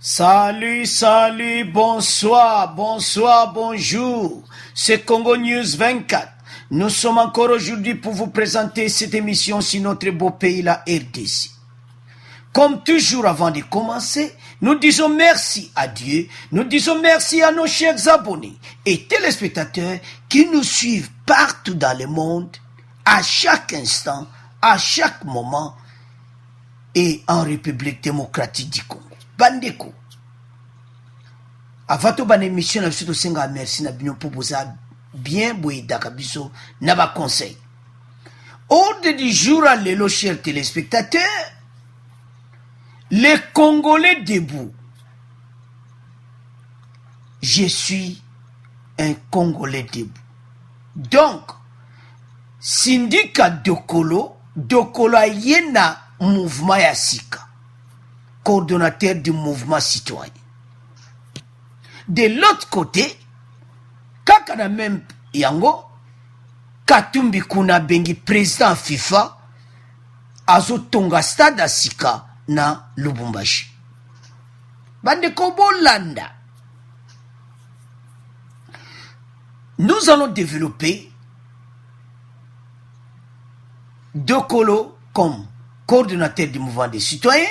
Salut, salut, bonsoir, bonsoir, bonjour. C'est Congo News 24. Nous sommes encore aujourd'hui pour vous présenter cette émission sur notre beau pays, la RDC. Comme toujours avant de commencer, nous disons merci à Dieu, nous disons merci à nos chers abonnés et téléspectateurs qui nous suivent partout dans le monde, à chaque instant, à chaque moment et en République démocratique du Congo. Bandeko. Avant de ban émission, nous sommes merci na bino pour bien boy dakabiso na ba conseil. Ordre du jour à l'élo, chers téléspectateurs, les Congolais debout. Je suis un Congolais debout. Donc, syndicat Dokolo yena mouvement Yassika, coordonnateur du mouvement citoyen. De l'autre côté, kakana même yango, Katumbi kuna bengi président FIFA, azo tonga stade Asika na Lubumbashi. Bande Kobolanda. Nous allons développer Dokolo comme coordonnateur du mouvement des citoyens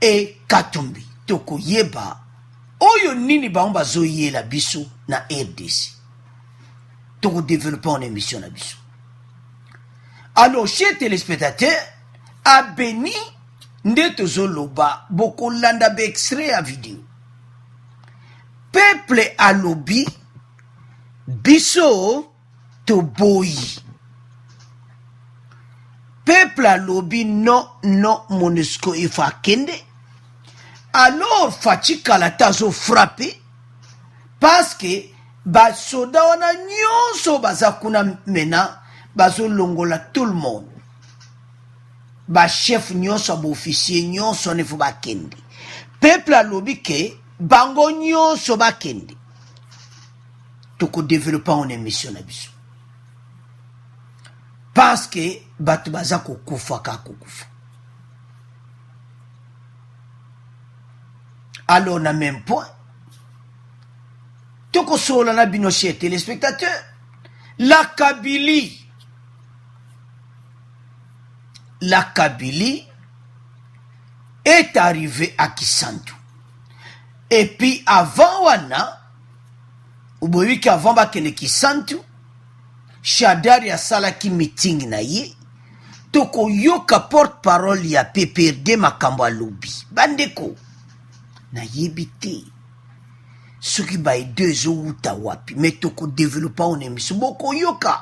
et Katumbi Toko Yeba Oyo nini baomba zoye la biso na RDC. Toko développer en émission la biso. Alors, chers téléspectateurs, à Beni, ndeto zoloba, boko landa be extrait à vidéo. Peuple à lobby, biso to boyi. Peuple à lobby, non, MONUSCO il faut kende. Alors, Fachi Kalatazo frappé parce que basoda wana nyonso bazakuna mena bazo longola tout le monde. Ba chef nyonso ba officier nyonso ne fu ba kende. Peuple a lobi ke bango nyonso ba kende. Toko développer en émission na biso. Parce que batu bazako kufa ka kufa. Alors, on a même point. Toko sola na bino chers téléspectateurs. La Kabylie est arrivée à Kisantu. Et puis, avant wana, ou boyi qu'avant bakene Kisantu, Shadari a salaki meeting na ye, toko yoka porte-parole ya PPRD makambo alobi. Bandeko. Na yebite soki baye deux outa wapi mais toko développer en émission boko yoka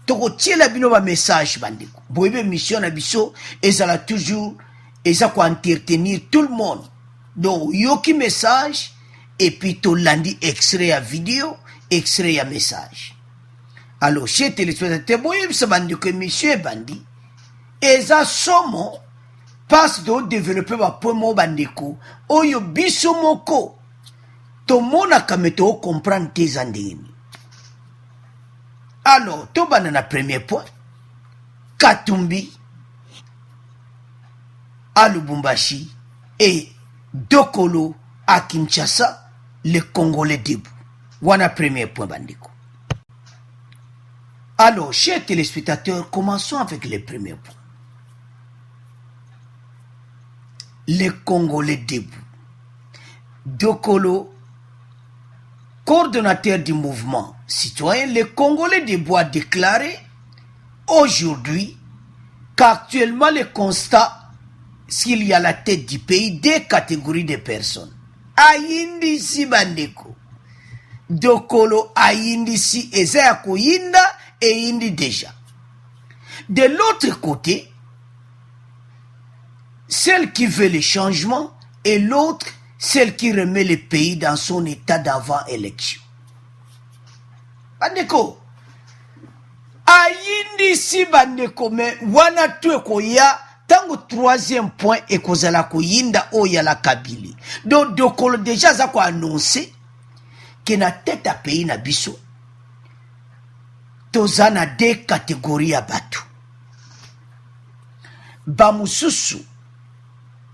toko tiela bino ba message bandeko boyebe mission na biso ezala toujours eza ko entretenir tout le monde donc yoki message et puis to landi extrait à vidéo extrait à message. Alors chez téléspectateurs boyebe sa bandeko émission bandi eza somo passe de développer ma pomo bandeko oyo biso moko to mona kameto comprendre tes andeni. Alors to banana premier point Katumbi à Lubumbashi et Dokolo à Kinshasa, les Congolais debout. Voilà premier point bandeko. Alors chers téléspectateurs, commençons avec les premiers points. Les Congolais debout. Dokolo, coordonnateur du mouvement citoyen, les Congolais debout a déclaré aujourd'hui qu'actuellement le constat s'il y a la tête du pays deux catégories de personnes. Ayindi si bandeko. Dokolo ayindi si ezayako yinda et yindi déjà. De l'autre côté, celle qui veut le changement et l'autre, celle qui remet le pays dans son état d'avant-élection. Bandeko, ayindi si bandeko me wana tueko ya tango troisième point et kozala ko yinda o ya la Kabylie. Donc Dokolo déjà za ko annoncer que na tête à pays na biso tozana deux catégories à batu. Bamususu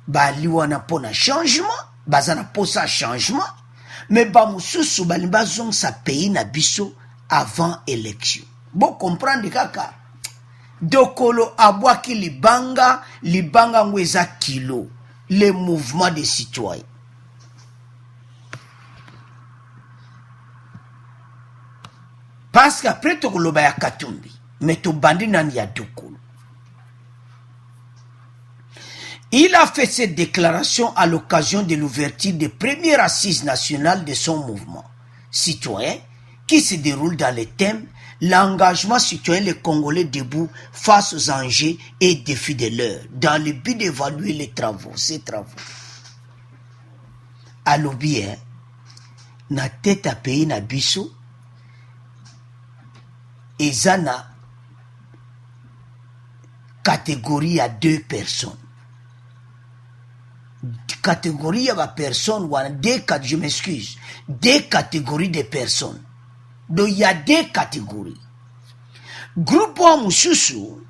bali wana pona changement bazana posa changement mais bamususu balimba zonsa pays na biso avant élection. Bon comprendre kaka dokolo abwaki libanga ngo eza kilo le mouvement des citoyens. Parce qu'après tokoloba ya Katumbi mais tobandi nani ya dokolo. Il a fait cette déclaration à l'occasion de l'ouverture des premières assises nationales de son mouvement citoyen qui se déroule dans le thème l'engagement citoyen les Congolais debout face aux enjeux et défis de l'heure dans le but d'évaluer ces travaux. Alobi, na tête à pays na biso, ezana catégorie à 2 personnes. Catégorie à personne ou je m'excuse, 2 catégories de personnes. Donc il y a 2 catégories. Groupe wa mususu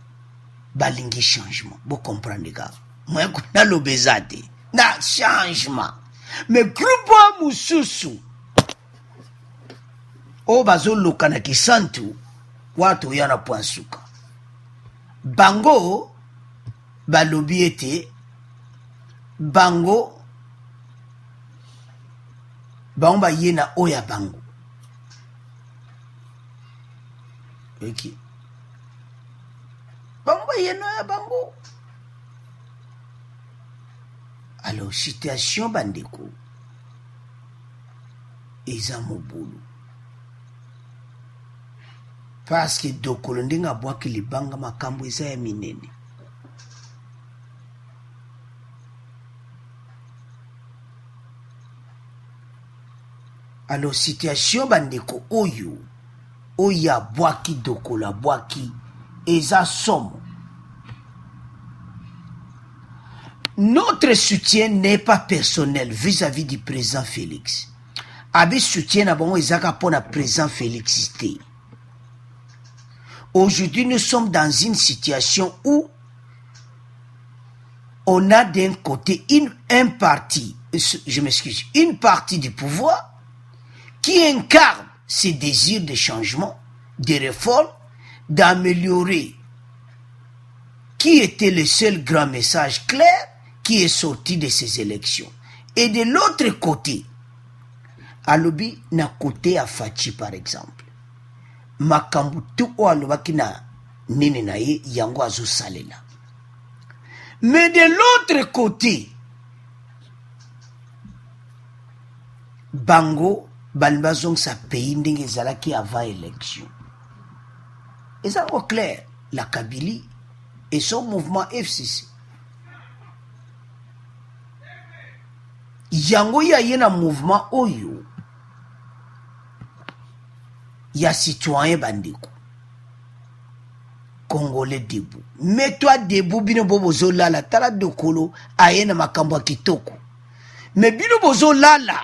balingi changement. Vous comprenez gars? Moi kuna lobezade na changement. Mais groupe wa mususu o bazo lokana kisantu watu yana pwansuka. Bango balobi ete bango ba yena oya bango. Ok. Bango ba yena oya bango. Alors situation bandeko eza mobulu. Parce que dokolo ndinga bwaki libanga makambo eza ya minene. Alors situation bandeko oyo oya bwaki dokola bwaki eza somo. Notre soutien n'est pas personnel vis-à-vis du président Félix. Abi soutien na bango ezaka pour na président Félix. Aujourd'hui, nous sommes dans une situation où on a d'un côté une partie du pouvoir qui incarne ce désir de changement, de réforme, d'améliorer, qui était le seul grand message clair qui est sorti de ces élections. Et de l'autre côté, alobi na côté à Fachi par exemple, makambutu o alobaki na nini na ye yango azo salela. Mais de l'autre côté, bango balbazong sa pays ndenge ezalaki avant élection. Et ça au clair, la Kabylie et son mouvement FCC. Yango ya yena mouvement oyo ya citoyen bandeko. Congolais debout. Mets-toi debout bino bozo lala tala dokolo ayena makambo kitoko. Mais bino bozo lala.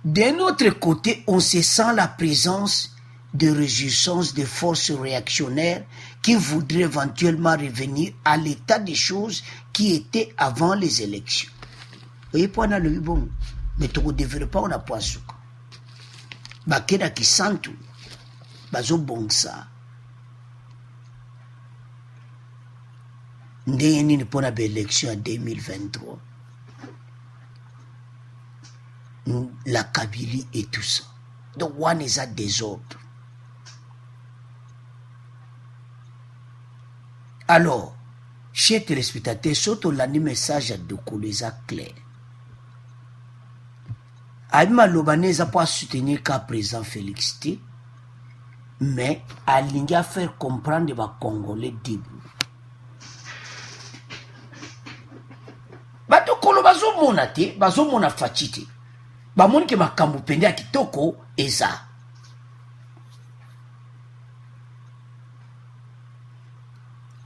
D'un autre côté, on se sent la présence de résistance des forces réactionnaires qui voudraient éventuellement revenir à l'état des choses qui était avant les élections. Vous voyez, pour le bon, mais tu ne devrais pas on a pas souka. Bakena qui sentu, bazo bonsa. Ndenge nini pona ba élection en 2023. La Kabylie et tout ça. Donc, one is à désordre. Alors, chers téléspectateurs, surtout l'année message à Dokolo est clair. Aïma Lobanese n'a pas soutenu qu'à présent Félix T, mais alingi à faire comprendre les Congolais debout. Dokolo bazo mona te, bazo mona fachite. Bamoni ke makambo pende ya kitoko eza.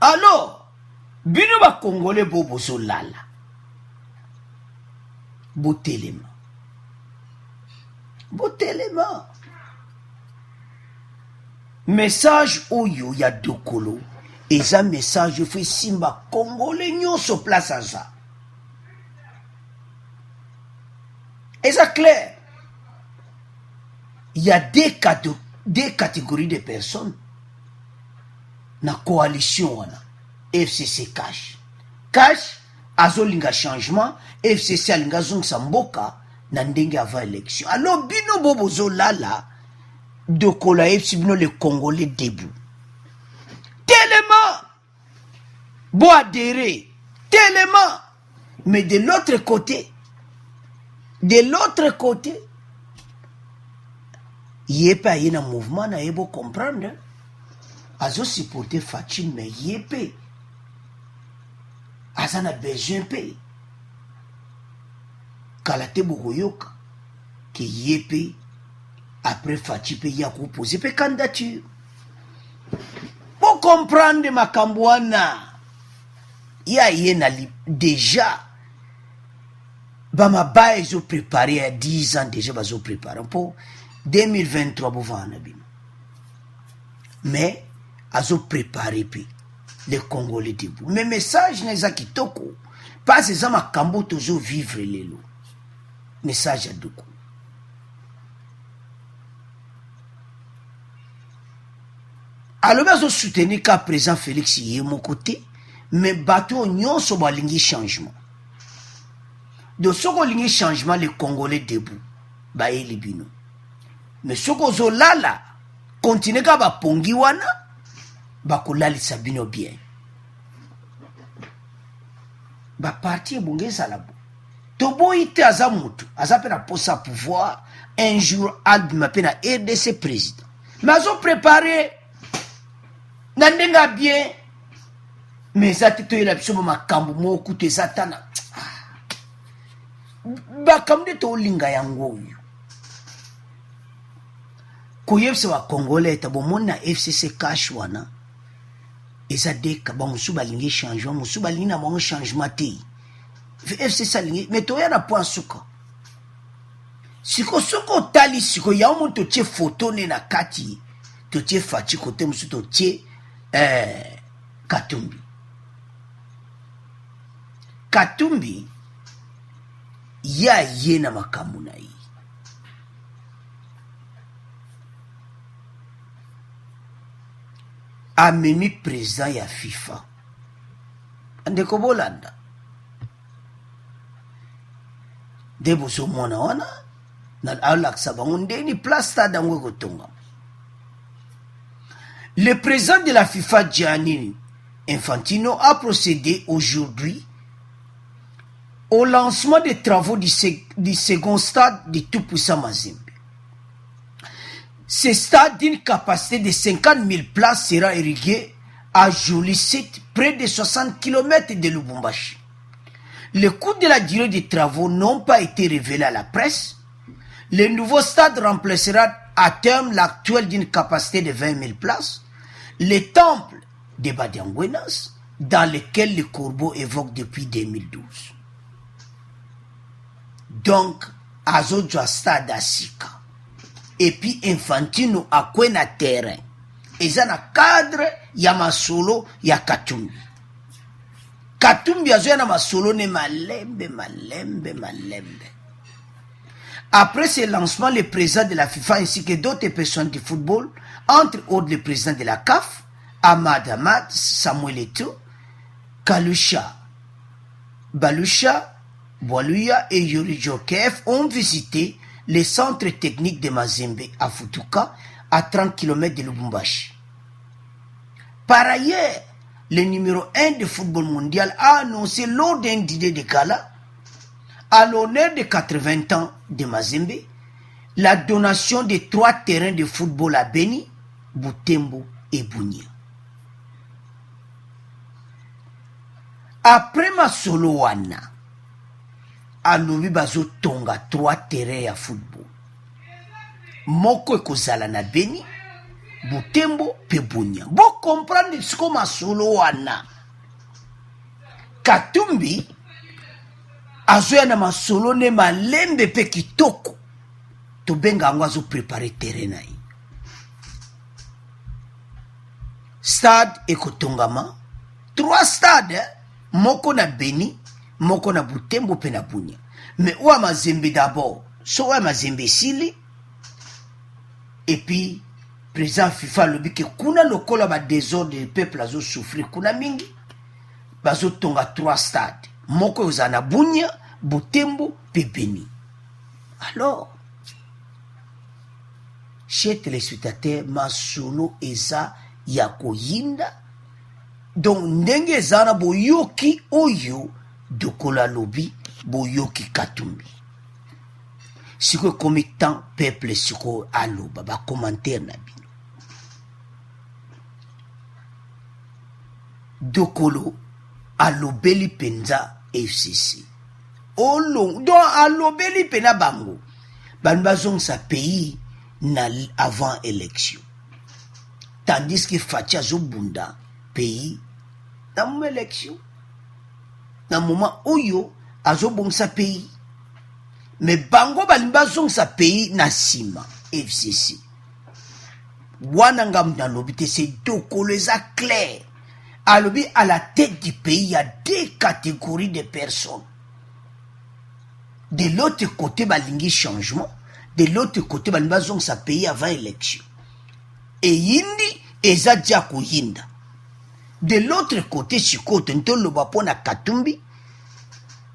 Alors, bino ba Congolais bozo lala. Botelema. Message oyo ya Dokolo eza message fait simba congolais nyonso place à ça. Et ça clair. Il y a des catégories de personnes na coalition wana. FCC cash. Cash azolinga changement, FCC alinga zongisa mboka na ndenge avant élection. Alors bino bobo zolala de kola FCC bino les Congolais debout. Tellement bon adhérer, tellement. Mais de l'autre côté, yépe y a un mouvement na yebo comprendre. Azo supporter Fatim mais yépe. Azana besoin pe. Kalate bokoyoka que yépe après Fatim pe ya ko poser pe candidature. Pour comprendre ma kambouana, il y a déjà, Bamaba ils ont préparé à 10 ans déjà, ils ont préparé pour 2023 pour voir mais ils ont préparé les Congolais debout. Mais message n'est pas kitoko, pas ces hommes à Kambo toujours vivre les lots. Message à Doko. Alors, je soutenir qu'à présent Félix y est mon côté, mais bateau n'y so balingi changement. De ce qu'on lingi changement, les Congolais debout, bah et les bino. Mais ce qu'on zo lala, continue qu'à ba pongi wana, bah kolali sabino bien. Bah parti bonge salabo. Tobo ite azamutu, azapena posa pouvoir, un jour ad m'appena RDC président. Mais ils ont préparé. Nandenga bien, mais ça te toye la biso makambo moku te satana. Bakamde to linga yango yo. Koyebse wa Congolais tabo mona FCC cash wana. Eza deka ba musuba lingi changement, musuba lingi na mo changement te. FCC lingi mais to ya na point suka. Siko tali siko ya mo to tie photo ne na kati. To tie fati kote musu to tie Katumbi ya yena makamuna hii. Amemi président ya FIFA. Andeko bolanda. Debo so mona wana na alaksa bangunde ni plasta dangwe kotonga. Le président de la FIFA, Gianni Infantino, a procédé aujourd'hui au lancement des travaux du second stade du tout-puissant Mazembe. Ce stade d'une capacité de 50 000 places sera irrigué à joli site près de 60 km de Lubumbashi. Le coût de la durée des travaux n'ont pas été révélés à la presse. Le nouveau stade remplacera à terme l'actuel d'une capacité de 20 000 places, le temple de Badiangwenas, dans lequel le corbeau évoque depuis 2012. Donc, Azodja stade Asika, et puis Infantino a quoi na terrain, et ça na cadre ya masolo ya Katumbi. Katumbi azoya na masolo ne malembe. Après ce lancement, le président de la FIFA ainsi que d'autres personnes du football, entre autres le président de la CAF, Ahmad Samuel Eto'o, Balusha, Boaluya et Yuri Jokev ont visité les centres techniques de Mazembe à Futuka, à 30 km de Lubumbashi. Par ailleurs, le numéro 1 du football mondial a annoncé lors d'un dîner de gala, à l'honneur de 80 ans de Mazembe, la donation de 3 terrains de football à Beni, Butembo et Bunia. Après Masolo wana, alobi bazo tonga 3 terrains à football. Moko ekozala na Beni, Butembo pe Bunia. Bo comprendre ce que Masolo wana. Katumbi azoya na masolo ne malembe pe kitoko. To benga ngo azo préparer terrain na yi. stade ekotongama 3 stades moko na Beni, moko na Butembo pe na Bunia. Mais oua Mazembe d'abord, so oua Mazembe sili, et puis président FIFA lobi ke kuna lokola ba désordre de peuple azo souffrir kuna mingi, bazo tonga 3 stades, moko ozana Bunia, Butembo pe Beni. Alors chers téléspectateurs, masolo eza ya koyinda. Donc ndenge ezana boyoki oyo dokola lobi boyoki Katumbi. Siko komi tant peuple siko aloba ba commentaire na bino. Dokolo alobeli penza FCC. Olo do alobeli pena bango. Ban bazong sa pays na avant élection. Tandis que Fatia Zobunda pays dans mon élection. Dans moment oyo azobong sa pays. Mais bango balibazong sa pays na sima FCC. Wanangam dans l'obité c'est Dokolo eza clair. Alobi à la tête du pays, il y a 2 catégories de personnes. De l'autre côté, balingi changement. De l'autre côté, balibazong sa pays avant élection. Et yindi, eza diako yinda. De l'autre côté, chikote, nto loba pona Katumbi,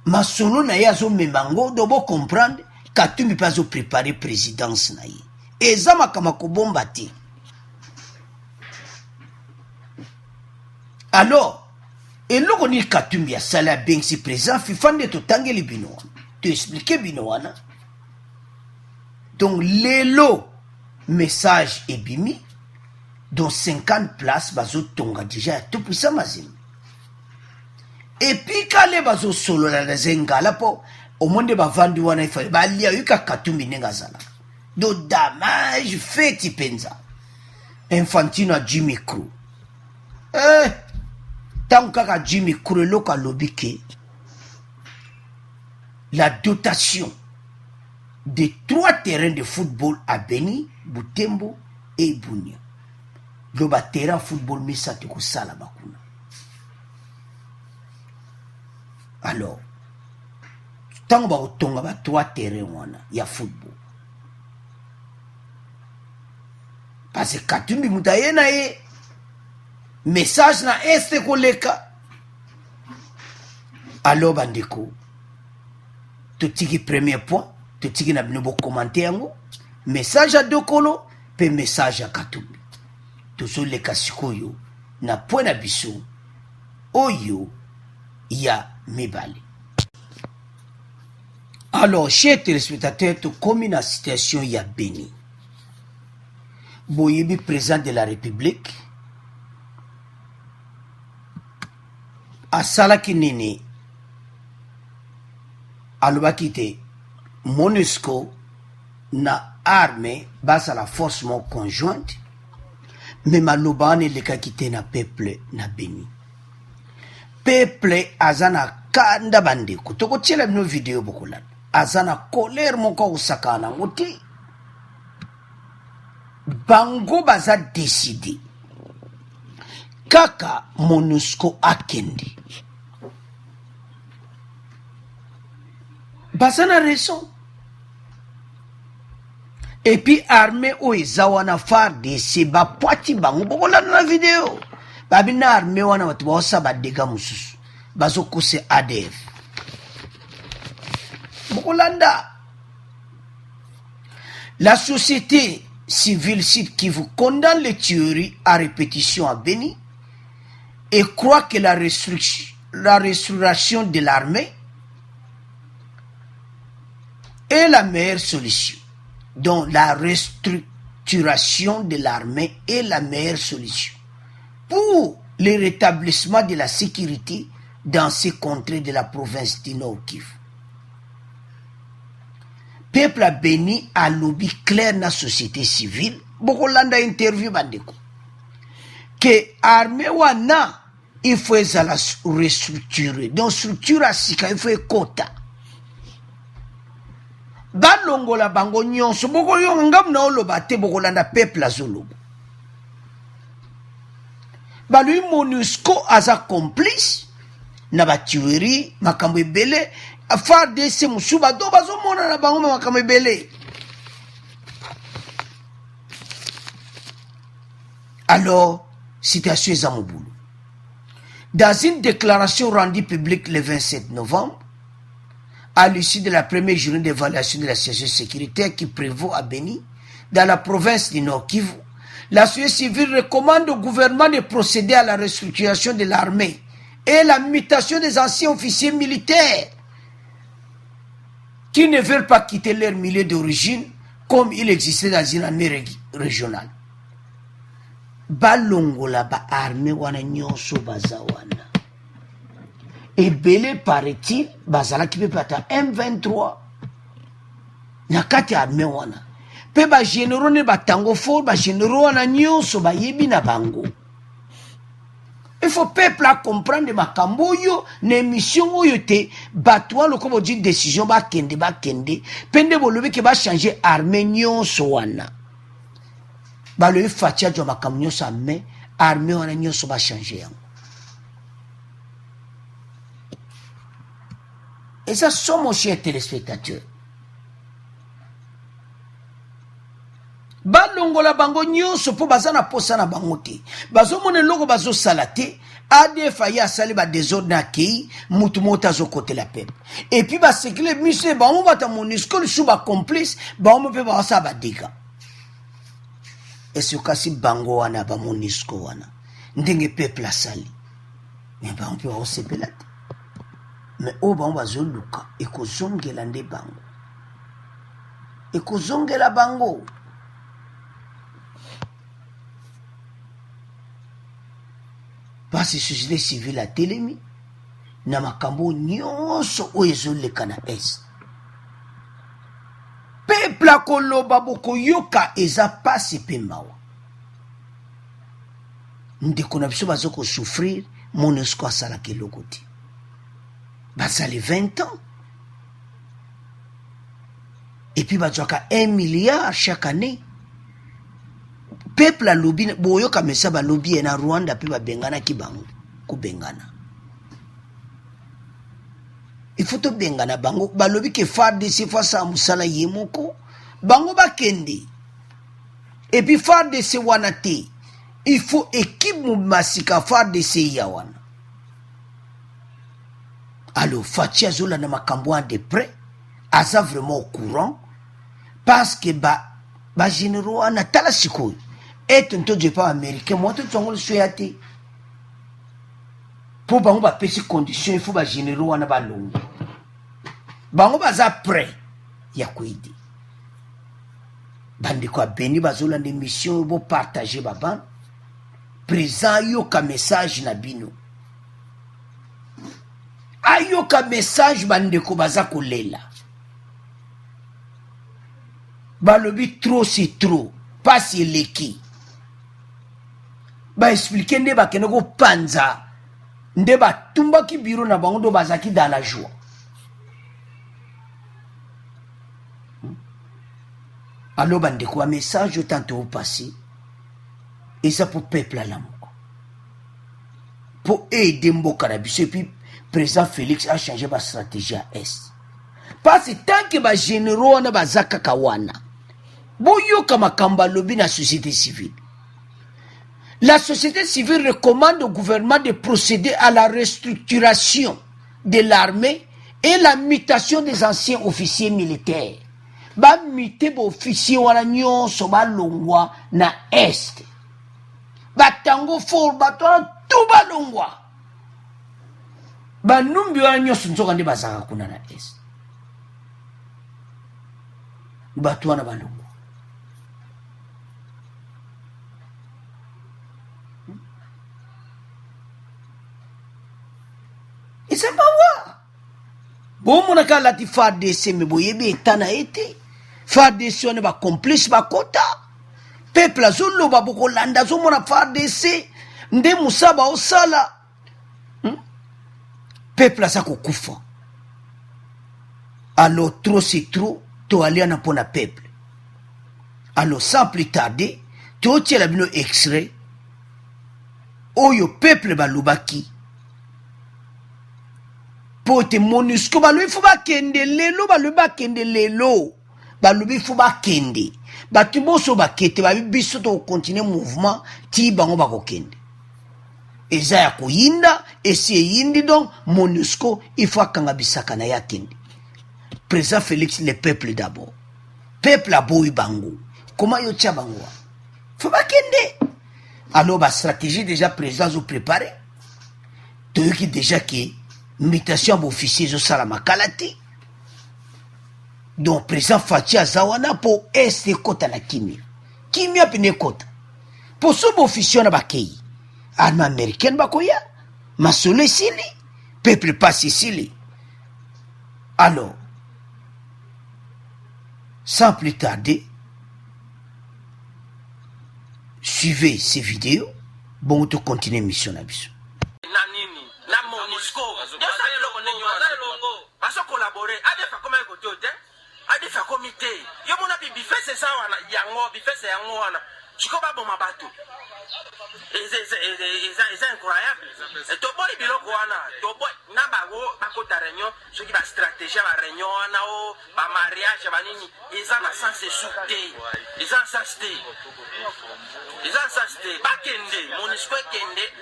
masolo na ye azo memango, dobo comprendre, Katumbi pa zo préparer présidence na ye. Eza makamako bomba te. Alors, eloko ni Katumbi ya sala bien si président FIFA nde to tangeli bino wana. To expliquer bino wana. Donc, lelo message ebimi, dont 50 places, bazo tonga déjà tout puissant Mazembe. Et puis, quand les bazo solo la zengala po, au monde ba vandu wana ifale, ba liya yuka Katumbi nenga zala. Do damage fait tipenza. Infantino a Jimmy Crew. Tant qu'à Jimmy Crew, loka lobike, la dotation de 3 terrains de football à Beni, Butembo et Bunia. Le terrain football misa te ko sala bakuna. Alors, tant ba otonga ba 3 terrains wana ya football. Parce que Katumbi mutaye na ye message na este koleka. Alors bandeko, to tiki premier point, to tiki na bino bo commenter yango, message à Dokolo, pe message à Katumbi. Tozo leka sikoyo na point na biso oyo ya mibale. Alors, chers téléspectateurs, to komi na situation ya Beni. Boyebi président de la République asalaki nini alobaki te MONUSCO na armée basa la force mon conjointe. Mais maloba ne leka kite na peuple na Beni. Peuple azana kanda bandeko. Toko tshela bino video bokola. Azana colère moko usakana ngoti. Bango baza décidé. Kaka MONUSCO akende. Bazana raison. Et puis armée oeza wana FARDC ba poati bango bokola na vidéo. Babina armée wana watu baosa badega mususu. Bazo kose ADF. Bokolanda. La société civile Sud Kivu condamne les tueries à répétition à Beni et croit que la restauration de l'armée est la meilleure solution. Donc la restructuration de l'armée est la meilleure solution pour le rétablissement de la sécurité dans ces contrées de la province du Nord Kivu. Peuple a béni à lobby clair dans la société civile. Beaucoup l'anda interview bandeko. Que armée wana il faut la restructurer. Donc structure à sika il faut quota. Balongola bango nyonso boko yo ngam na oloba te boko landa peuple azolobo. balui MONUSCO aza complice na batuerie makambo ebele FARDC musu bado bazomona na bango makambo ebele. Alors situation eza mobulu. Dans une déclaration rendue publique le 27 novembre, à l'issue de la première journée d'évaluation de la situation sécuritaire qui prévaut à Beni, dans la province du Nord Kivu, la société civile recommande au gouvernement de procéder à la restructuration de l'armée et la mutation des anciens officiers militaires qui ne veulent pas quitter leur milieu d'origine comme il existait dans une armée régionale. Balongola ba armée wana nyonso baza wana. Ebele paraît-il bazala ki peut ata M23 na kati armée wana. Pe ba généraux ne batango fort ba généraux wana nyonso ba yebi na bango. Il faut peuple à comprendre makambo yo na émission oyo te batwa lokobo di décision ba kende pende bolobi ke ba changer armée nyonso wana. Ba le fatia jo makambo nyonso mais armée wana nyonso ba changer yango. Et ça sont mon cher téléspectateur. Balongola bango nyonso po bazana posa na bango te. Bazo mone loko bazo salate, ADF ya sali ba désordre na kei, mutu mota zo côté la peuple. Et puis ba sekle mise ba mo bata MONUSCO le sou ba complice, ba mo pe ba sa ba dika. Et ce kasi bango wana ba MONUSCO wana. Ndenge peuple asali. Mais ba on peut ba sepela te. Mais o ba bazo luka e ko zongela nde bango. E ko zongela bango. Parce que société civile a telemi na makambo nyonso oyezo leka na est. Peuple a koloba boko yoka eza pasi pe mawa. Ndeko na biso bazo ko souffrir MONUSCO asala ke lokoti. Basali 20 ans. Et puis bazoka 1 milliard chaque année. Peuple a lobby boyo kamesa ba lobby na Rwanda pe ba bengana ki bango ku bengana. Il faut to bengana bango ba lobby ke FARDC fa sa musala yemoko bango ba kende. Et puis FARDC wana te. Il faut équipe masika FARDC ya wana. Alors Fatia Zola na makambo de près asa vraiment au courant parce que ba généraux ana tala sikoyo. Et un taux de pas américain, moi tout le monde souhaite. Pour bango ba pesi condition, il faut ba généraux wana ba longo. Bango ba za prêt ya kuidi. Bandi kwa beni bazola de mission bo partager baban. Présent yo ka message na bino. Ayo ka message bandi ko baza kolela. Balobi trop c'est trop, pas c'est leki. Ba expliquer nde ba keneko panza nde ba tumba ki biro na bango do bazaki dans la joie. Alors bande quoi message autant au passé et ça pour peuple à l'amour. Pour aider Mboka na biso et puis président Félix a changé sa stratégie à est. Parce que tant que ba généraux na bazaka kawana. Boyo kama kamba lobby na société civile. La société civile recommande au gouvernement de procéder à la restructuration de l'armée et la mutation des anciens officiers militaires. Ba muté ba officier wana nyonso ba longwa na est. Ba tango for ba to tout ba longwa. Ba numbi wana nyonso nzoka nde bazaka kuna na est. Ba to wana ba longwa. Et c'est pas moi. Bon, mon accord là, tu fais des mais boyébé, t'en as été. Faire des on ne va complice, ba kota. Peuple, zolo, ba boko landa, zo mon a faire des nde musaba au sala. Peuple, ça ko kufa. Alors, trop c'est trop, to aller en apona peuple. Alors, sans plus tarder, tu as la bino extrait. oyo peuple balobaki pote MONUSCO balobi fu bakende lelo balobi bakende lelo balobi fu bakende batu boso bakete babi biso to continue mouvement ti bango bakokende eza ya koyinda esi eyindi donc MONUSCO il faut akanga bisaka na ya kende président Félix le peuple d'abord peuple aboyi bango comment yo tia bango faut bakende alors ba stratégie déjà président zo préparé toyoki déjà que invitation officier zo sala makala te donc président Fachi azawana po este kota na kimia pene kota po so officier na bakei arme américaine bakoya masolo esili peuple passe esili alors sans plus tarder suivez ces vidéos bon to continuer mission na biso na MONUSCO baso collaborer adefa comme côté hotel adefa comité yo mona bifese ça wana yango bifese yango wana chiko ba boma bato c'est incroyable et to boy biloko wana to boy na bago bakota réunion soki ba stratégie ba réunion wana o ba mariage ba nini eza na sens souté eza sens té bakende MONUSCO kende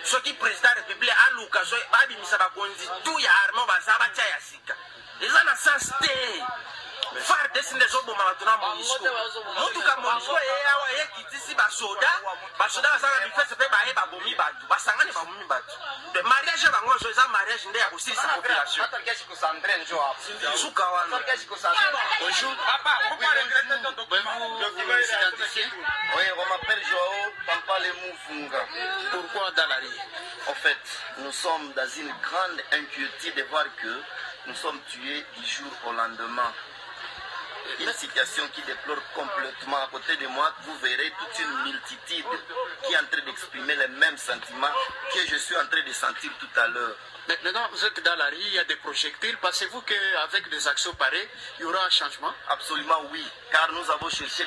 soki président république aluka so babimisa bakonzi tout ya arme baza batia ya sika eza na sens té far desinde zo boma batuna MONUSCO mutuka MONUSCO yawa yekitisi basoda basanga bifese pe baye babomi batu basangani babomi batu de mariage bango zo eza mariage nde ya kosilisa population suka wana bonjour papa pourquoi regretter ton document oui, on m'appelle Joao Pampale Moufunga. Pourquoi Dalari? En fait, nous sommes dans une grande inquiétude de voir que nous sommes tués du jour au lendemain. Une situation qui déplore complètement. À côté de moi, vous verrez toute une multitude qui est en train d'exprimer les mêmes sentiments que je suis en train de sentir tout à l'heure. Maintenant, vous êtes dans la rue, il y a des projectiles. Pensez-vous qu'avec des actions pareilles, il y aura un changement? Absolument oui, car nous avons cherché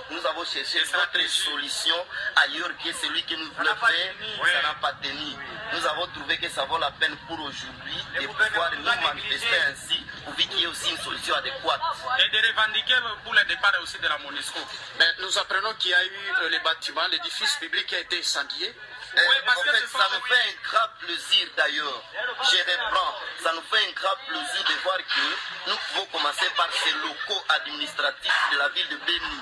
nous avons cherché d'autres solutions ailleurs que celui que nous voulons faire, ça n'a pas tenu. Nous avons trouvé que ça vaut la peine pour aujourd'hui de pouvoir nous manifester ainsi, pour qu'il y ait aussi une solution adéquate. Et de revendiquer pour le départ aussi de la MONUSCO. Mais nous apprenons qu'il y a eu les bâtiments, l'édifice public qui a été incendié. Oui, parce en fait, ça nous fait un grand plaisir d'ailleurs. Je reprends. Ça nous fait un grand plaisir de voir que nous pouvons commencer par ces locaux administratifs de la ville de Béni.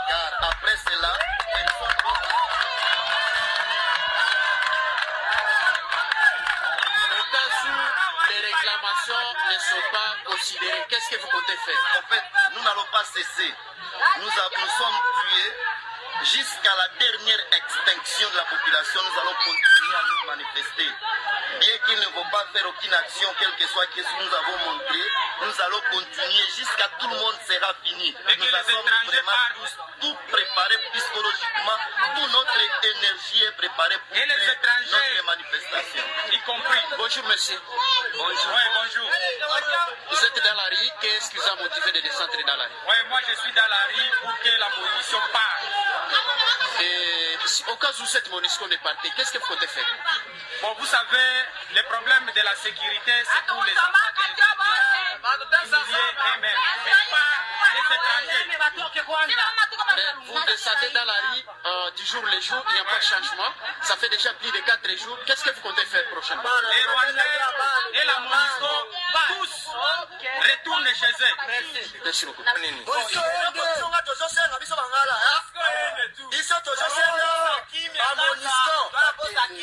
Car après cela, au cas où les réclamations ne sont pas considérées, qu'est-ce que vous comptez faire? En fait, nous n'allons pas cesser. Nous sommes tués. Jusqu'à la dernière extinction de la population, nous allons continuer à nous manifester. Bien qu'il ne faut pas faire aucune action, quel que soit ce que nous avons montré, nous allons continuer jusqu'à tout le monde sera fini. Nous avons vraiment tout préparé psychologiquement, toute notre énergie est préparée pour notre manifestation. Y compris. Bonjour monsieur. Bonjour. Ouais, bonjour. Vous êtes dans la rue, qu'est-ce qui vous a motivé de descendre dans la rue? Oui, moi je suis dans la rue pour que la munition parte. Et au cas où cette MONUSCO n'est pas, qu'est-ce que vous comptez faire? Bon, vous savez, le problème de la sécurité, c'est pour les enfants eux-mêmes, mais pas les étrangers. Mais vous descendez dans la rue du jour le jour, il n'y a pas de changement. Ça fait déjà plus de 4 jours. Qu'est-ce que vous comptez faire prochainement? Les Rwandais et la MONUSCO, tous retournent chez eux. Merci beaucoup.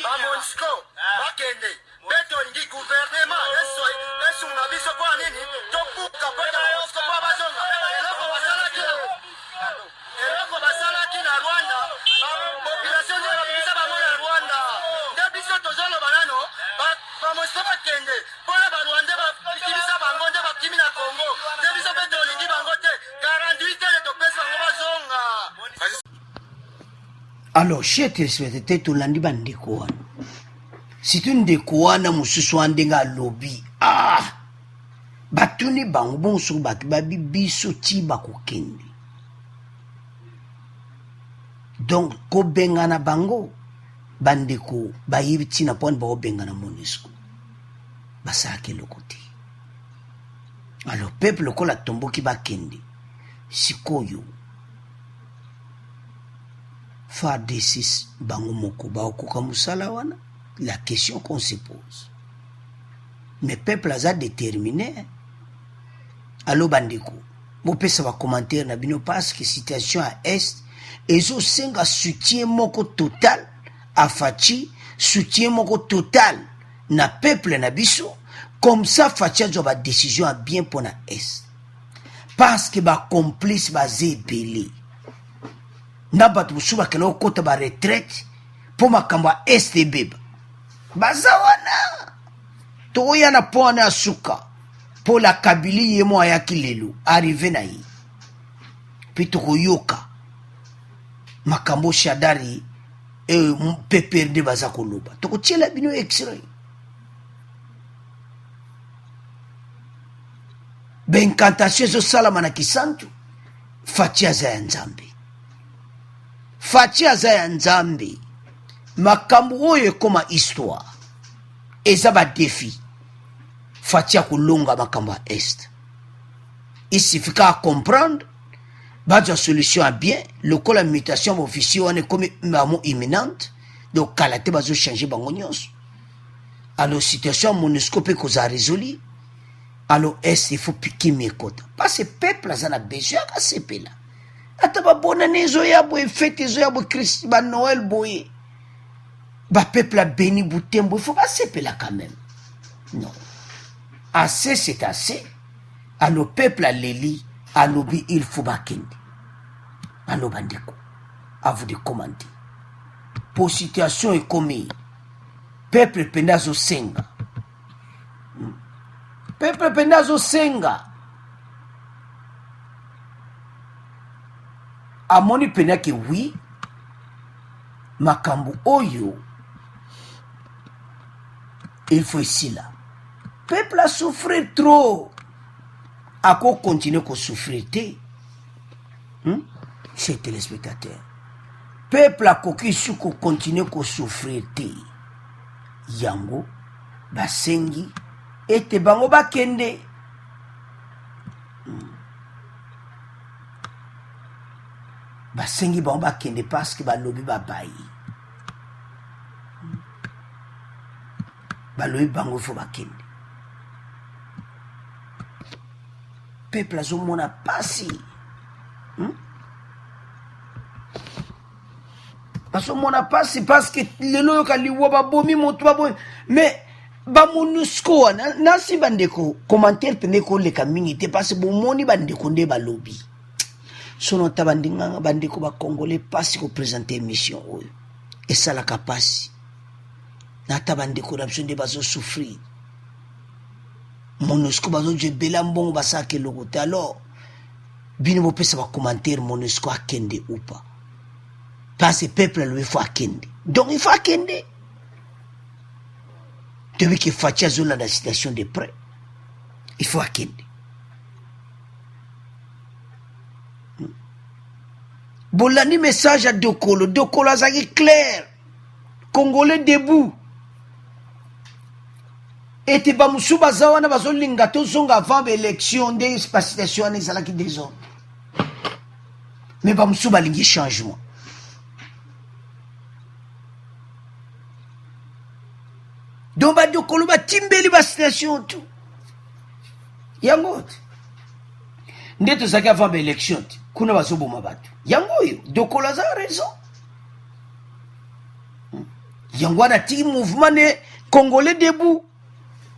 MONUSCO bakende beto ndi gouvernement esunga biso kwa nini topuka kwenda MONUSCO kwa bazonga eloko basalaki na Rwanda population ndio babisa bango na Rwanda nde biso tozoloba nano MONUSCO bakende mpona barwanda bakimisa bango nde bakimi na Congo nde biso mpe tolingi bango te 48 heures topesa bango bazonga. Alors, chers téléspectateurs, tolandi bandeko wana. Situ ndeko wana mususu wandenga lobby. Batuni bango bonso batu babi biso ti bakokende. Donc, ko bengana bango. bandeko bayibi tina poni baobenga na MONUSCO basake lokote. Alors peuple lokola tomboki bakende sikoyo FARDC bango moko baokoka musala wana. La question qu'on se pose, mais peuple aza déterminé. Allo bandeko bopesa ba commentaire na bino parce que situation à est ezo senga soutien moko total à Fachi, soutien moko total na peuple na biso, comme ça Fachi a ba décision à bien pour na est parce que ba complice ba zebele na batu suba kelo kota ba retraite pour makamba est beba bazawana toya na pona asuka pour la Kabylie yemo ayaki lelo arrivé na yi puis tokoyoka makambo shadari PPRD baza koloba tokotiela bino extrait benkantation ezosala na kisantu. Fachi aza ya nzambe, Fachi aza ya nzambe. Makambo oyo ekoma histoire eza ba défi. Fachi ya kulonga makambo ya est. Il suffit qu'à comprendre la solution à bien, le col la mutation officielle on est comme maman imminente, donc kalaté bazo changer bango nyonso. Alors situation MONUSCO peut cause à résolu. Alors est il faut piquer mes côtes parce que peuple a besoin à ces pays là. Ataba bonne année zoya boy fête zoya boy Christ ba Noël boy. Ba peuple a béni boutembo, il faut pas ces pays là quand même. Non. Assez c'est assez. Alors peuple a l'éli, à l'obi il faut bakende. Alors bandeko, à vous de commenter. Pour situation est commis. Peuple pendazo senga. Peuple pendazo senga. Amoni pena que oui. Makambu oyo. Il faut ici là. Peuple a souffert trop. À quoi continuer à souffrir? Chers téléspectateurs. Peuple a coquille sur qu'on continue à souffrir. Yango, basengi, et te bango bakende. Basengi bango bakende parce que balobi babayi. Balobi bango faut bakende. Peuple a zomona pasi. Parce que les lois qui ont bomi mais ba MONUSCO na si bandeko commentaire pendeko le kamingité parce que bon moni bandeko nde ba lobby sono tabandinga bandeko ba congolais passe ko présenter mission oyo et ça la capacité na tabandeko na biso nde bazo souffrir MONUSCO bazo je bela mbongo basake lokote alors bino bo pesa ba commentaire MONUSCO akende ou pas. Parce que le peuple lui faut akende. Donc il faut akende. Depuis que Fachi a la situation de près, il faut akende. Bolani message à Dokolo. Dokolo a clair. Congolais debout. Et te bamusu bazawana bazo lingato zonga avant l'élection des situation des alaki des hommes. Mais bamusu balingi changement. Donc ba Dokolo ba timbeli ba situation tout. Yango. Ndeto zaki avant l'élection. Kuna bazo boma batu. Yango yo Dokolo a raison. Yango na ti mouvement ne Congolais debout.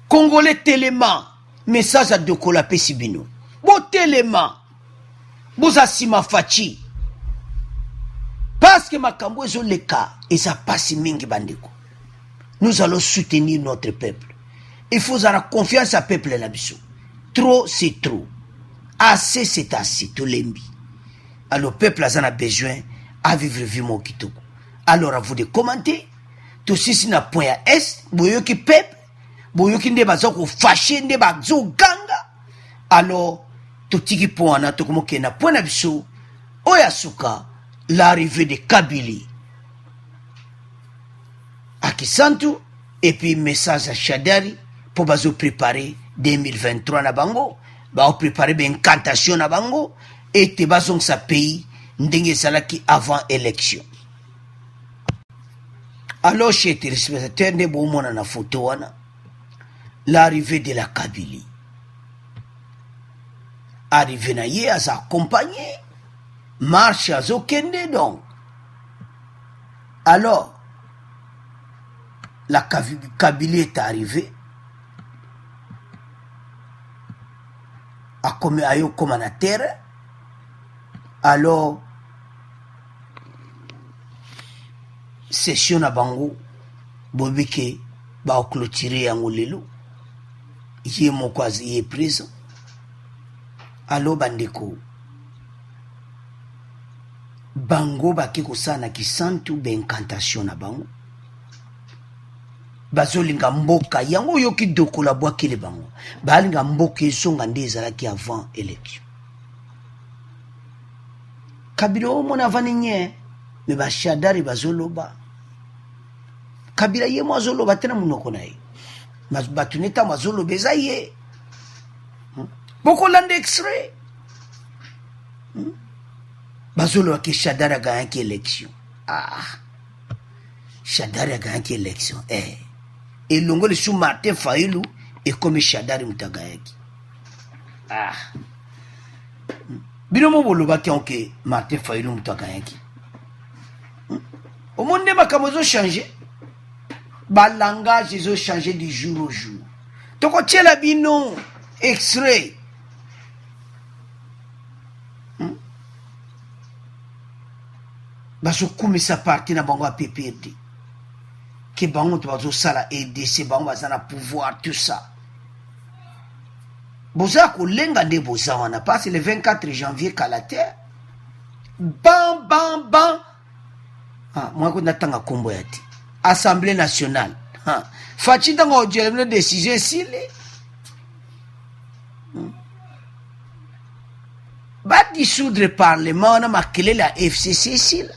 Congolais tellement. Message à Dokolo a pesibino. Bo tellement. Boza sima Fachi. Parce que makambo ezo le cas et ça passe mingi bandeko. Nous allons soutenir notre peuple. Il faut avoir confiance à peuple là-bas. Trop, c'est trop. Assez, c'est assez. Tout l'embi. Alors, le peuple a besoin à vivre vivement kitoko. Alors, à vous de commenter. Tout ceci n'a point à est. Boyo qui peuple. Boyo qui ne bazo ko fâché, ne bazo ganga. Alors, tout qui point na to comme na point à biso. Oyasuka, l'arrivée de Kabylie. akisantu et puis message à Shadari pour bazo préparer 2023 na bango ba préparer ben incantation na bango et te bazong sa pays ndenge salaki avant élection. Alors chez téléspectateurs ne bon mona na photo wana l'arrivée de la Kabylie. Arrivé na ye as accompagné marche à Zokende donc. Alors la Kabylie est arrivée à commandateur. Alors session na bango bobike ba clôturer yango lelo yé mokwazi yé présent. Alors bandeko bango baki kosana kisantu be incantation na bango bazolinga mboka yango yoki dokola bwakile bango balinga mboka esonga nde ezalaki avant élection. Kabila omona avani nye me bashadari bazoloba Kabila ye mo azoloba tena munoko na ye batuneta mazoloba eza ye bokolanda extrait bazoloba ke Shadari aganyaki élection. Shadari aganyaki élection elongo lesu Martin Fayulu ekomi Shadari mutagayaki. Bino mo bolobaki onke Martin Fayulu mutagayaki. Au monde makambo ezo changer ba langage ezo changer du jour au jour. Toko tiela bino extrait baso kumisa parti na bango a PPRD ke bango to bazo sala EDC bango bazana pouvoir tout ça. Boza kolenga nde boza wana parce le 24 janvier kala terre bam bam bam moi ko natanga kombo yati Assemblée nationale fachi tanga ojele décision sile ba dissoudre parlement na makele la FCC sile.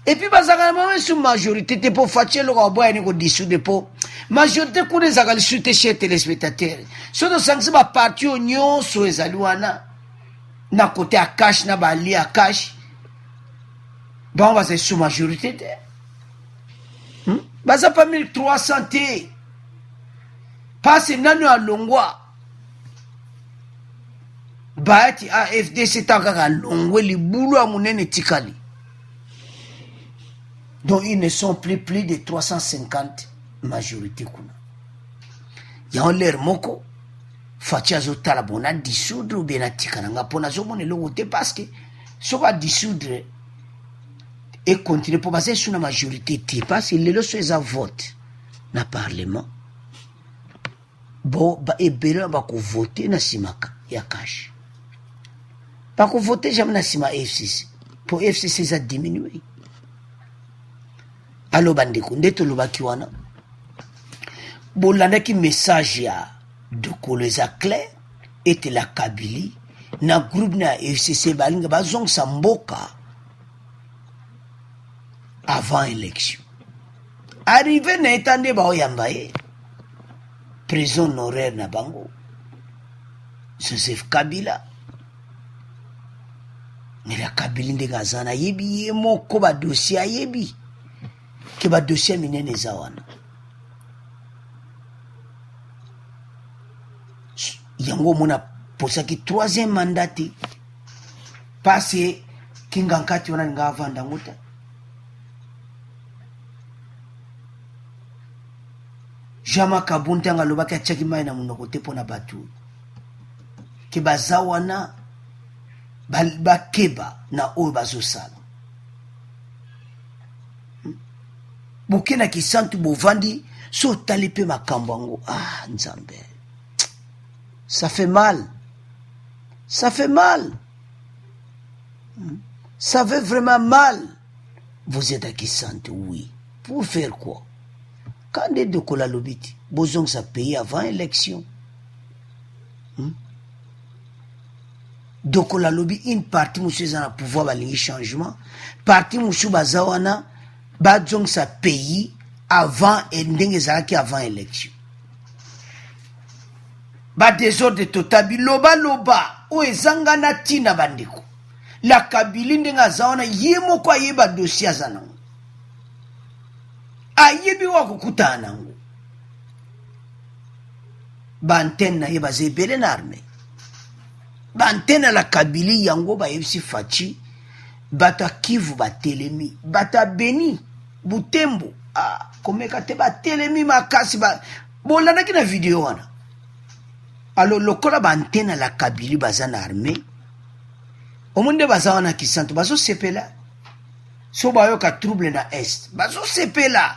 Et puis bazaka na sous majorité te pour fachi lo ko boya ni ko dissoudre pour majorité ko les akali soute chez téléspectateurs so do sangsi ba parti onyo so ezali wana na côté à cash na bali à cash bon va c'est sous majorité te baza pas 1300 te passe nanu alongwa baati AFDC takaka longwe libulu amunene tikali. Donc ils ne sont plus de 350 majorité kuna. Ya l'air moko fatia zo tala bona dissoudre ou bien atikana nga pona zo mone longo te parce que so va dissoudre et continuer pour baser sur la majorité te parce que les so eza vote na parlement. Bon ba ebele ba ko voter na simaka ya cash. Ba ko voter jamais na sima FCC. Pour FCC ça diminuer. Alors bandeko ndeto lobaki wana bolandaki message ya dokolo eza clair ete la Kabylie na groupe na FCC balinga bazongisa mboka avant élection. Arrivé na etande ba oyamba ye prison honoraire na bango Joseph Kabila. Mais la Kabylie ndenge azana yebi ye moko ba dossier ayebi ke ba dossier minene eza wana. Yango mona posaki troisième mandat passé kingankati wana nga avanda nguta. Jama kabunta nga lobaki achaki mai na munoko te pona batu ke baza wana bakeba na oyo bazosala. Bokena kisantu bovandi so tali pe makambo yango nzambe. Ça fait mal. Ça fait mal. Ça fait vraiment mal. Vous êtes à Kisantu, oui. Pour faire quoi? Quand on est de Kolalobiti, besoin que ça paye avant l'élection. Donc la lobby une partie monsieur dans le pouvoir balingi changement, partie monsieur bazawana bazong sa pays avant et ndenge ezalaki avant élection. Ba désordre total biloba loba o ezanga na tina bandeko. La Kabili ndenge azawana ye moko ayeba dossier azanango. Ayebi wa kokutana nango. Ba antenne na ye bazebele na armée. Ba antenne la Kabili yango ba yebisi Faci bata Kivu ba telemi bata Beni Butembo komeka te ba telemi makasi ba bolandaki na video wana. Alors lokola ba antenne la Kabili bazana armée omunde bazawana Kisantu bazo sepela so bayoka trouble na est bazo sepela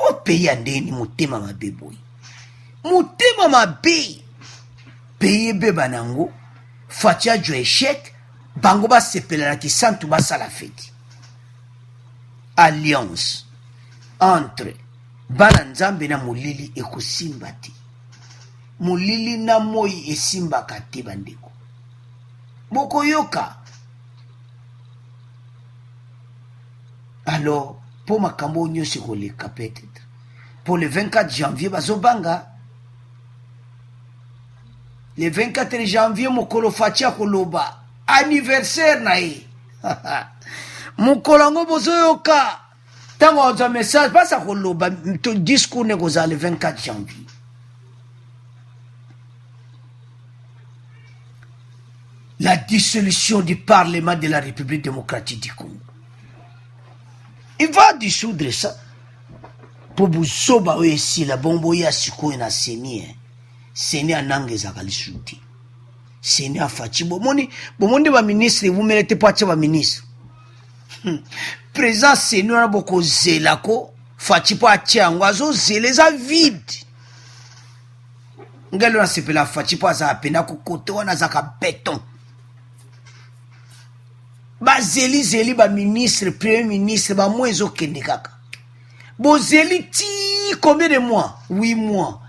o pays andeni mutema mabe boy mutema mabe pays beba nango Faci ajo échec bango ba sepela na Kisantu basala feti. Alliance entre bana nzambe na molili ekosimba te. Molili na moi esimba kate bandeko. Boko yoka. Alors, pour makambo nyonso koleka peut-être. Pour le 24 janvier bazobanga. Le 24 janvier mokolo Faci koloba anniversaire na ye. Mokolo ngo bozoyoka. Tango oza message basa koloba to discours ne koza le 24 janvier. La dissolution du Parlement de la République démocratique du Congo. Il va dissoudre ça. Pour vous sauver ici, la bombe ya siko na seni. Seni anange zakali souti. Seni afachi. Bomoni ba ministre, vous mettez pas ba ministre. Présent seni na boko zelako. Fachi po atia ngwazo zeleza vide. Ngelo na sepela fachi po za pena ko kote wana zaka béton. Ba zeli ba ministre, premier ministre, ba mwezo kende kaka. Bo zeli ti combien de mois? 8 mois.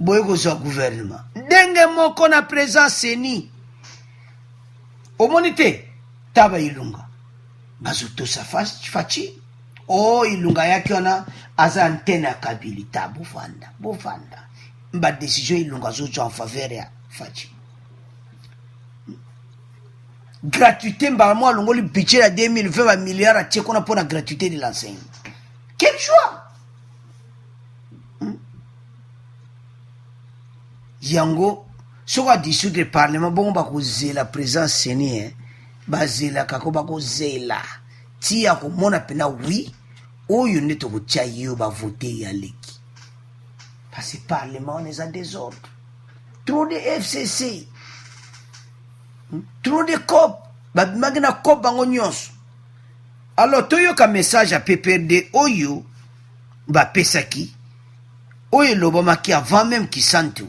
Boyeko zo gouvernement. Denge moko na présence seni. Omonite taba ilunga. Bazuto sa Faci. Oh ilunga yake ona aza antenne Kabili ta bofanda. Mba décision ilunga zo en faveur ya Faci. Gratuité mba moi longoli budget à 2020 milliards à tchekona pour la gratuité de l'enseignant. Quel choix? Yango soka dissoudre le parlement bon ba ko zela présence seni bazela kako ba ko zela ti ko mona pena oui oyo neto ko tia yo ba voter ya leki parce que parlement on est en désordre. Trop de FCC. Trop de cop, magna cop bango nyonso. Alors toyo ka message à PPRD oyo ba pesaki oyo lobomaki avant même Kisantu.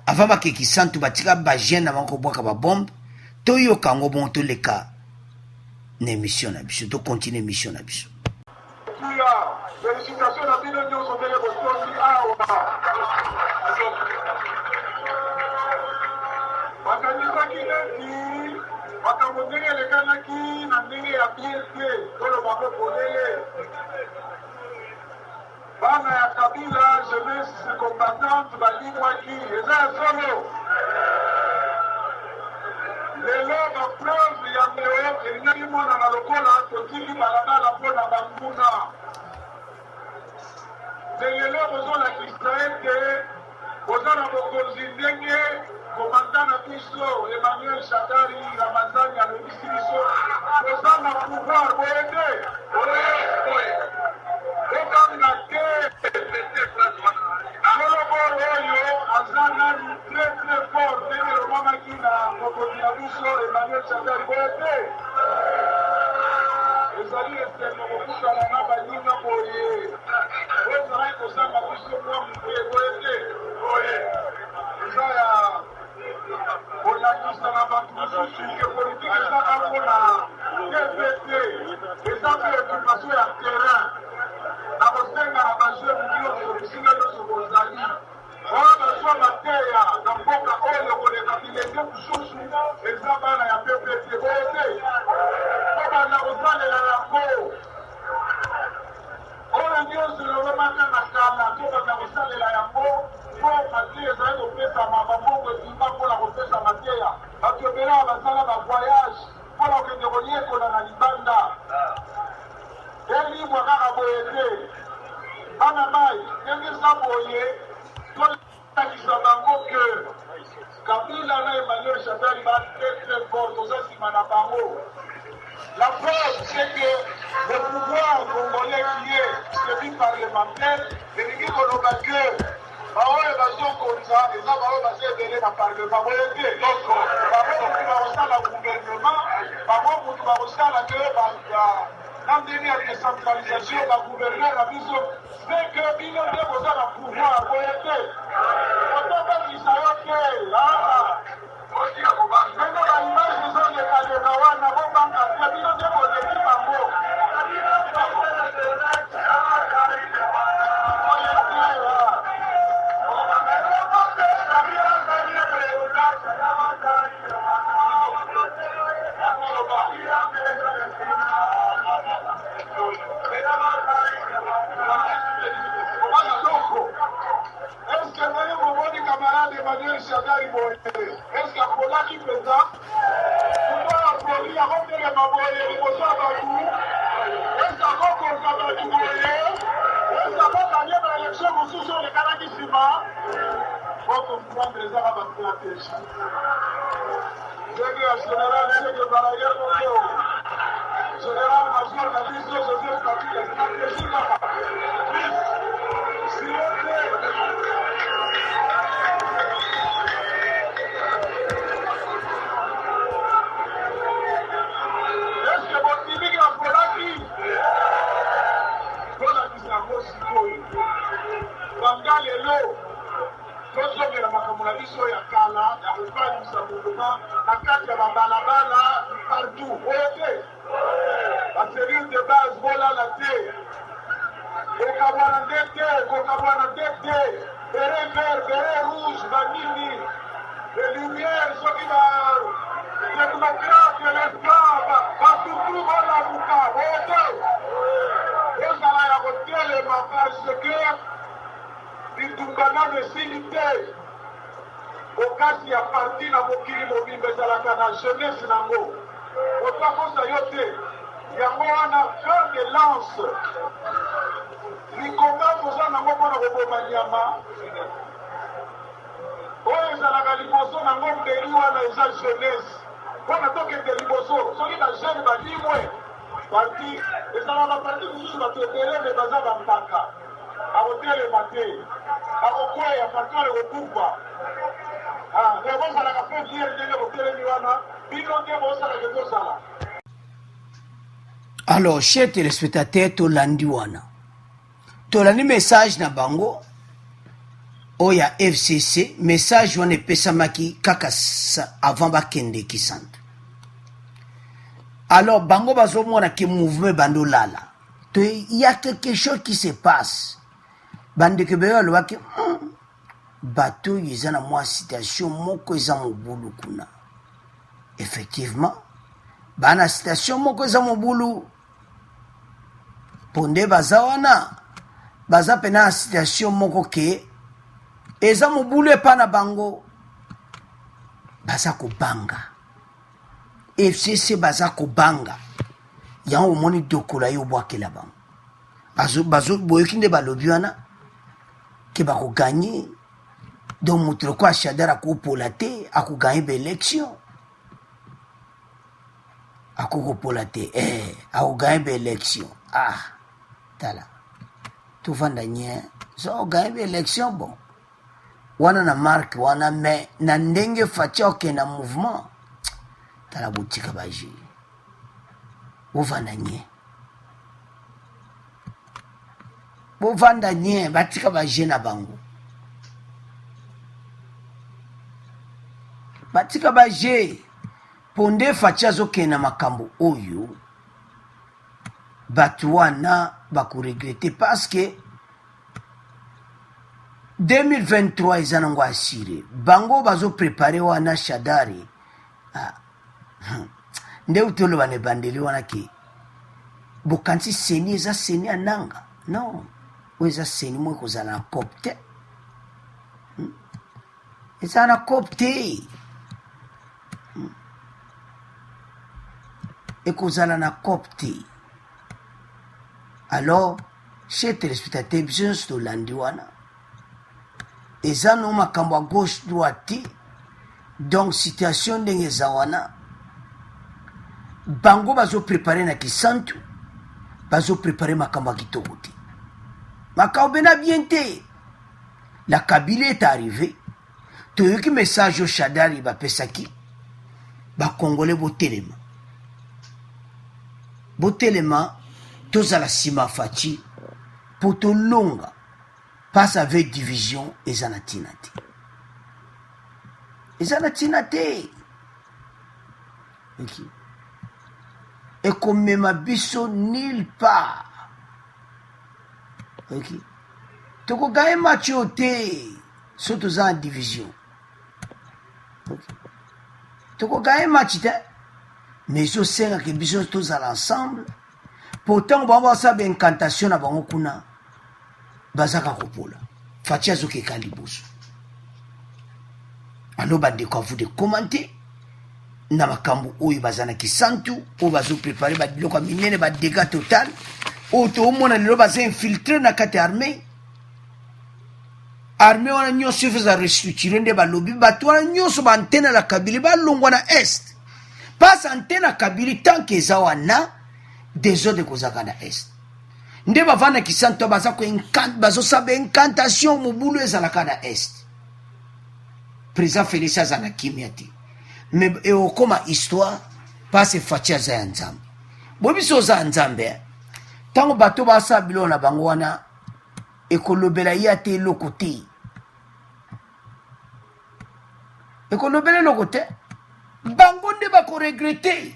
Avant ba Kisantu batika ba jeune amanko boka ba bombe toyo kango bon to leka ne mission na biso to continuer mission na biso. Félicitations à bino nyonso ndenge botondi awa. Bakanisaki neti makambo ndenge elekanaki na ndenge ya bien te oyo bakopolele bana ya Kabila jeunesse combattante balingwaki eza ya solo lelo bapreuve ya meo elingaki monana lokola totiki balabala mpo na banguna nde lelo bozolakisa ete boza na bokonzi ndenge commandant na biso Emmanuel Shadari Ramazani alobisi biso boza na pouvoir boyende okanga te koloboro oyo aza nanu très fort ndenge lobamaki na mokonzi na biso Emmanuel Shadari boyende ezali esengo kokutana na baninga boye ozalaki kosamba biso mwa moke boyende eza ya ndenge eza boye tolakisa bango ke Kabila na Emmanuel Shadari va très fort toza nsima na bango. La preuve, c'est que le pouvoir congolais qui est celui parlementaire, elingi koloba ke baoyo bazokonza eza baoyo baza ebele na parlement boye te. Donc bango motu bakosala gouvernement, bango motu bakosala ke na ndenge ya décentralisation bagouverneur na biso c'est que bino nde boza na pouvoir boye te. Otobangisa yo te ndenge baimage ezolekadeka wana bobanga te bino nde bozeki bango est-ce que naye momoni camarade Emmanuel Shadari boye est-ce que akolaki mpenza pouvoir aproli akotelema boye liboso ya bato est-ce akokonza bato boye est-ce akokanye ba élection mosusu olekalaki nsima okomprendre ezaka bastratégie ndenge ya général ndenge barayer moto général major na biso joseph kabila stratégie kaka eske botibiki akolaki tolakisa yango sikoyo banga lelo tozongela makambo na biso ya kala ya kopanisa mouvema na kati ya babalabala partout oyo te baservice de base bolala te kokabwana nde te kokabwana nde te bere vert bere rouge banini les lumières soki technocrate l'esclave basutu bolabuka oyo te ezala ya kotelema parce que bitumba nano esili te okasi ya parti na mokili mobimba ezalaka na jeunesse nango otakosa yo te yango wana fer de lance likonga toza nango mpona koboma nyama oyo ezalaka liboso nango mbeli wana eza jeunesse mpona tokende liboso soki bajeune balimwe parti ezalaka baparti mosusu bato ebele me baza bambaka akotelema te akokweya parti wana ekokufa bozalaka mpe biere ndenge botelemi wana bino nde bosalaka ezosala. Alors, chers téléspectateurs, tolandi wana. Tolandi message na bango. Oya FCC, message wana epesamaki kaka avant bakende Kisantu. Alors, bango bazomona ki mouvement bando lala. Il y a quelque chose qui se passe. Bande ke beyo alobaki, bateau yizana mwa citation moko eza mobulu kuna. Effectivement, bana citation moko eza mobulu. Ponde baza wana baza pena situation moko ke eza mobulu epa na bango baza kobanga FCC baza kobanga yango omoni dokola yo obwakela bango bazo boyoki nde balobi wana ke bakoganye donc moto loko ashadar akopola te akoganye baélection akokopola te akoganye baélection tala tovanda nye so oganye baélection bon wana na marque wana me na ndenge faci okenda mouvement tala botika baje bovanda nye bovanda nye batika baje na bango batika baje ponde faci azokenda makambo oyo bato wana bakoregrete parce que 2023 eza nango asire bango bazoprepare wana Shadari nde utoloba ne bandeli wana ke bokanisi seni eza seni ananga non oyo eza seni mo ekozala na cope te eza na cope te ekozala na cope te. Alors chez téléspectateur biso nyonso tolandi wana eza no makambo ya gauche droite donc situation ndenge eza wana bango bazoprépare na kisantu bazoprépare makambo ya kitoko te makambo bena bien te la Kabylie est arrivé toyoki message au Shadari bapesaki bakongole botelema tozala nsima faci po tolonga passe avec division eza na ntina te okay. Ekomema biso nulle part okay. Tokogaye match oyo te so toza en division okay. Tokogaye match te mais ezosengaka biso tozala ensemble pourtant bango basala baincantation na bango kuna bazaka kopola faci azokeka liboso alo bandeko avu de commenter na makambo oyo baza na kisantu oyo bazoprépare babiloko ya minene badega total oyo toomona lelo baza infiltre na kati ya armée wana nyonso efeza restructure nde balobi bato wana nyonso baantene na Kabylie balongwa na est pasi antene na Kabylie tanke eza wana desordre kozaka na est nde bavanda kisantu bazosaba incantation mobulu ezalaka na est président Félix aza na kimia te mais eokoma histoire pasi faci aza ya nzambe bobiso oza ya nzambe ntango bato basala biloko na bango wana ekolobela ye te eloko te ekolobela eloko te bango nde bakoregrete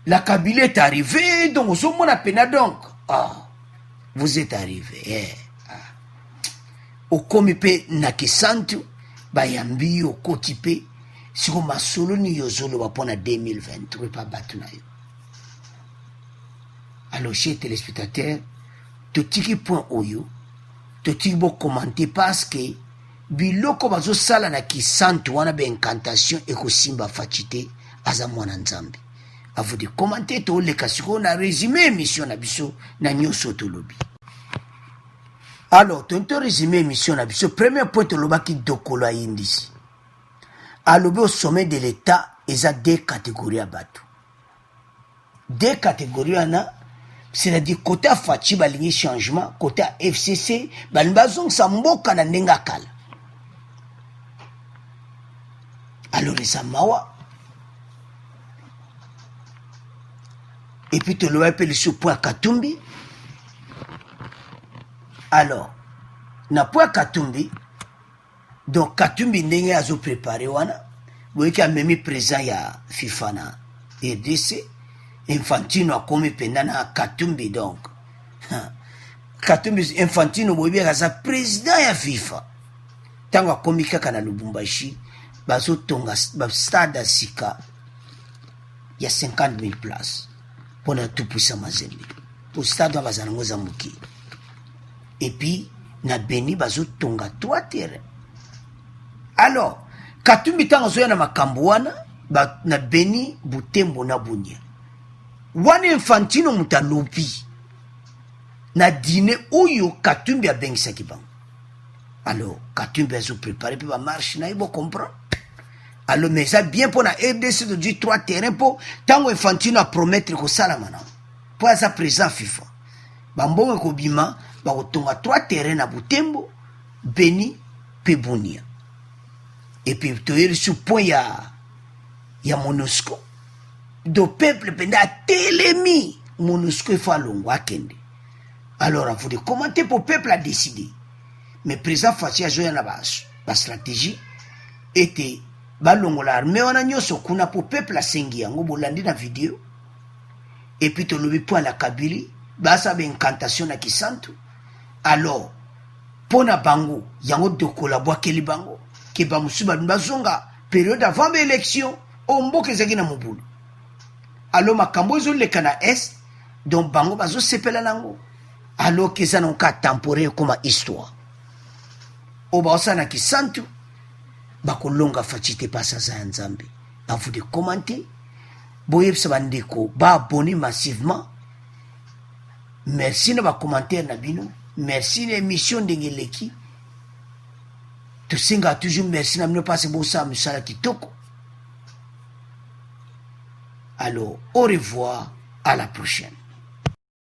la Kabylie est arrivée donc ozomona pena donc vous êtes arrivé okomi mpe na kisantu bayambi yo okoti mpe siko masolo ni ozoloba mpo na 2023 pa bato na yo. Alors chers téléspectateurs totiki point oyo totiki bokomante parce que biloko bazosala na kisantu wana baincantation ekosimba faci te aza mwana nzambe à vous de commenter toleka sikoyo na résumé émission na biso na nyonso tolobi. Alors tonto résumé émission na biso premier point tolobaki dokolo ayindisi alobi au sommet de l'état eza deux catégories ya bato deux catégories wana c'est-à-dire côté ya faci balingi changement côté ya FCC balingi bazongisa mboka na ndenge akala alors eza mawa et puis tu le appelles sur point Katumbi. Alors, na point Katumbi, donc Katumbi ndenge azo préparé wana, boye ki amemi présent ya FIFA na RDC, Infantino a komi penda na Katumbi donc. Katumbi Infantino boye kaza président ya FIFA. Tango akomi kaka na Lubumbashi, bazo tonga stade sika ya 50,000 places. Pour tout puissant Mazembe. Pour stade dans bazango zamuki. Et puis na Beni bazo tonga 3 terrains. Alors, Katumbi tango zoya na makambo wana na Beni Butembo na Bunia. Wana Infantino mutalobi. Na dîner oyo Katumbi a bengisaki bango. Alors, Katumbi a préparé puis ba marche na ibo comprendre. Alors, mais ça bien pour la RDC de dire 3 terrains pour tango Infantino a promettre que ça la mana. Pour ça présent FIFA. Bambongo kobima ba kotonga 3 terrains na Butembo, Beni, Pebunia. Et puis tu es sur point ya MONUSCO. Do peuple penda telemi MONUSCO fa longwa kende. Alors vous de commenter pour peuple a décidé. Mais présent Faci a joué na ba stratégie était balongo la armée wana nyonso kuna po peuple asengi yango bolandi na vidéo et puis tolobi point la Kabylie basa ba incantation na kisantu alors pona bango yango de collaborer bango ke ba musuba bazonga période avant l'élection omboke zaki na mobulu alors makambo zo leka na est donc bango bazo sepela nango alors que ça non ka temporaire comme histoire oba na kisantu bakolonga Faci te pasa za nzambe à vous de commenter boyebisa bandeko baabone massivement. Merci na bacommentaire na bino, merci na émission ndenge eleki. Tosenga toujours merci na bino parce bosala misala kitoko. Alors, au revoir, à la prochaine.